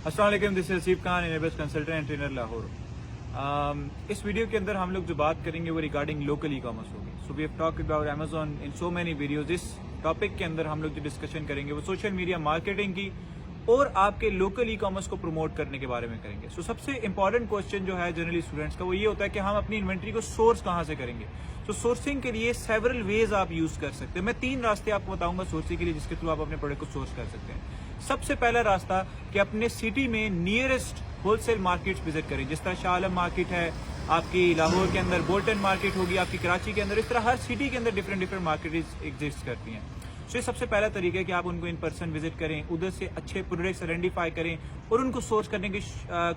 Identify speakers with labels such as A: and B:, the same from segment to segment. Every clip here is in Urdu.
A: السلام علیکم، this is Haseeb Khan, enables consultant and trainer Lahore. اس ویڈیو کے اندر ہم لوگ جو بات کریں گے وہ ریگارڈنگ لوکل ای کامرس ہوگی۔ So we have talk about Amazon in so many videos. اس ٹاپک کے اندر ہم لوگ جو ڈسکشن کریں گے وہ سوشل میڈیا مارکیٹنگ کی اور آپ کے لوکل ای کامرس کو پروموٹ کرنے کے بارے میں کریں گے۔ سو سب سے امپورٹنٹ کوسچن جو ہے جنرلی اسٹوڈنٹس کا وہ یہ ہوتا ہے کہ ہم اپنی انوینٹری کو سورس کہاں سے کریں گے۔ تو سورسنگ کے لیے سیورل ویز آپ یوز کر سکتے ہیں۔ میں 3 راستے آپ کو بتاؤں گا سورسنگ کے لیے جس کے تھرو آپ اپنے پروڈکٹ کو سورس کر سکتے ہیں۔ سب سے پہلا راستہ کہ اپنے سٹی میں nearest wholesale markets visit کریں، جس طرح شاہ عالم مارکیٹ ہے آپ کی لاہور کے اندر، بولٹن مارکیٹ ہوگی آپ کی کراچی کے اندر، اس طرح ہر سٹی کے اندر ڈفرینٹ مارکیٹس ایگزسٹ کرتی ہیں۔ تو یہ سب سے پہلا طریقہ ہے کہ آپ ان کو ان پرسن وزٹ کریں، ادھر سے اچھے پروڈکٹس آئیڈینٹیفائی کریں اور ان کو سورس کرنے کی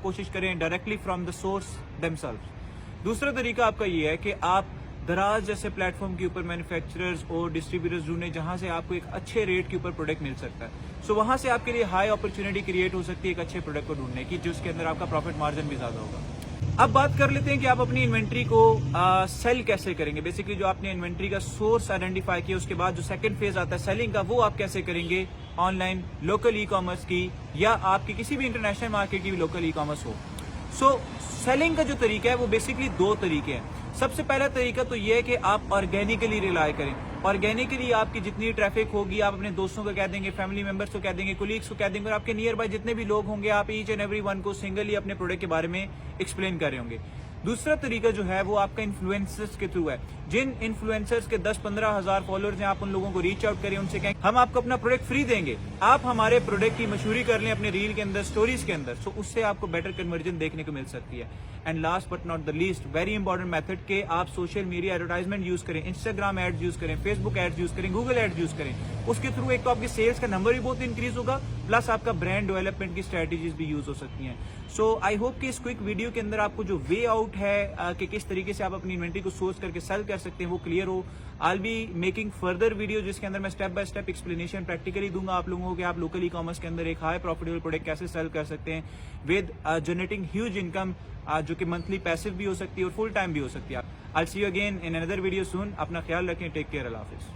A: کوشش کریں directly from the source them self. دوسرا طریقہ آپ کا یہ ہے کہ آپ دراز جیسے پلیٹ فارم کے اوپر مینوفیکچررز اور ڈسٹریبیوٹرز ڈھونڈیں جہاں سے آپ کو ایک اچھے ریٹ کے اوپر پروڈکٹ مل سکتا ہے۔ سو وہاں سے آپ کے لیے ہائی اپرچونٹی کریٹ ہو سکتی ہے ایک اچھے پروڈکٹ کو ڈھونڈنے کی، جس کے اندر آپ کا پروفٹ مارجن بھی زیادہ ہوگا۔ اب بات کر لیتے ہیں کہ آپ اپنی انوینٹری کو سیل کیسے کریں گے۔ بیسکلی جو آپ نے انوینٹری کا سورس آئیڈینٹیفائی کیا، اس کے بعد جو سیکنڈ فیز آتا ہے سیلنگ کا، وہ آپ کیسے کریں گے on line local e commerce کی یا آپ کی کسی بھی انٹرنیشنل مارکیٹ کی بھی لوکل ای کامرس ہو۔ سو سیلنگ کا جو طریقہ ہے وہ بیسکلی 2 طریقے ہیں۔ سب سے پہلا طریقہ تو یہ ہے کہ آپ آرگینیکلی ریلائی کریں۔ آرگینیکلی آپ کی جتنی ٹریفک ہوگی آپ اپنے دوستوں کو کہہ دیں گے، فیملی ممبرس کو کہہ دیں گے، کولیگس کو کہہ دیں گے، اور آپ کے نیئر بائی جتنے بھی لوگ ہوں گے آپ ایچ اینڈ ایوری ون کو سنگلی اپنے پروڈکٹ کے بارے میں ایکسپلین کر رہے ہوں گے۔ دوسرا طریقہ جو ہے وہ آپ کا انفلوئنسرز کے تھرو ہے۔ جن انفلوئنسرز کے 10-15 ہزار فالوورز ہیں، آپ ان لوگوں کو ریچ آؤٹ کریں، ان سے کہیں ہم آپ کو اپنا پروڈکٹ فری دیں گے، آپ ہمارے پروڈکٹ کی مشہوری کر لیں اپنے ریل کے اندر، سٹوریز کے اندر، سو اس سے آپ کو بیٹر کنورژن دیکھنے کو مل سکتی ہے۔ And last but not the least, very important method کہ آپ سوشل میڈیا ایڈورٹائزمنٹ یوز کریں، انسٹاگرام ایڈز یوز کریں، فیس بک ایڈز یوز کریں، گوگل ایڈز یوز کریں۔ اس کے تھرو ایک تو آپ کے سیلز کا نمبر بھی بہت انکریز ہوگا، پلس آپ کا برانڈ ڈیولپمنٹ کی اسٹریٹجیز بھی یوز ہو سکتی ہیں۔ سو آئی ہوپ کہ اس کوئک ویڈیو کے اندر آپ کو جو وے آؤٹ ہے کہ کس طریقے سے آپ اپنی انوینٹری کو سورس کر کے سیل کر سکتے ہیں وہ clear who. I'll be making further video جس کے اندر میں step by step explanation practically دوں گا آپ لوگوں کو کہ آپ لوکل ای کامرس کے اندر ایک ہائی پروفیٹیبل پروڈکٹ کیسے سیل کر سکتے ہیں ود جنریٹنگ ہیوج انکم جو کہ منتھلی پیسو بھی ہو سکتی ہے اور فل ٹائم بھی ہو سکتی ہے۔ I'll see you again in another video soon۔ اپنا خیال رکھیں، ٹیک کیئر، اللہ حافظ۔